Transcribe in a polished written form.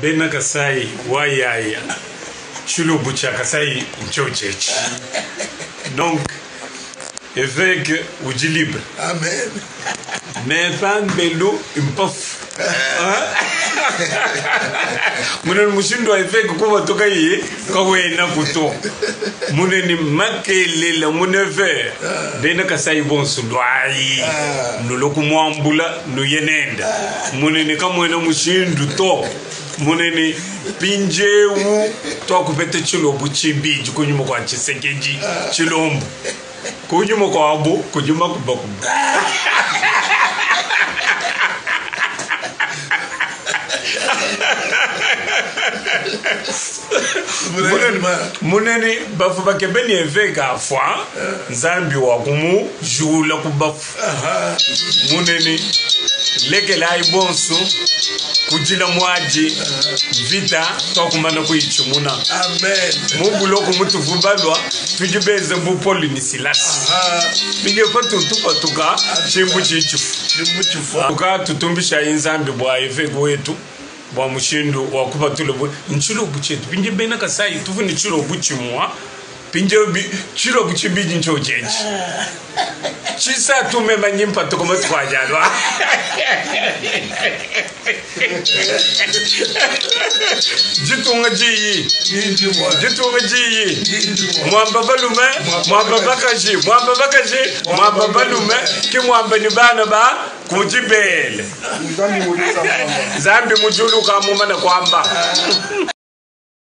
Bena Kasai wayaya chulo bucha Kasai nchochechi. Donc évêque ou libre. Amen. Mais pas belo impof. Mune mushindo évêque kwa toka yi kwa na kuto. Mune ni makele la mune ve. Bena Kasai bon sudwai. Noloku mwambula no yenenda. Mune ni kama na mushindo to. Munene pinjewu to kupete chilobu chibiji kunyuma kwa chisekeji chilombu kunyuma kwa abo kunyuma kubaku munene bafu bakebeni eveka fwa nzambi wa kumu jula kubafu munene lekela ibonsu kujila mwaji vita tokumana kuichumuna. Amen. Mungu loko mutu vubalwa tujibeze mbupoli ni silasi. Bige fatu tupa tuka chimbu chichufu. Tuka tutumbisha inzambi bwa efego wetu bwa mushindu wakupa tulobu nchulo buchetu. Pinje bena Kasai tufu ni chulo buchimwa. Pinje chulo buchibiji nchocheji. Chisa tume manyimpa tukoma tukwajalwa. Jitunga jiyi. Mwamba balume, mwamba bakaji, mwamba balume, ki mwamba ni bana ba kujibele. Zambi mujulu kamuma na kwamba.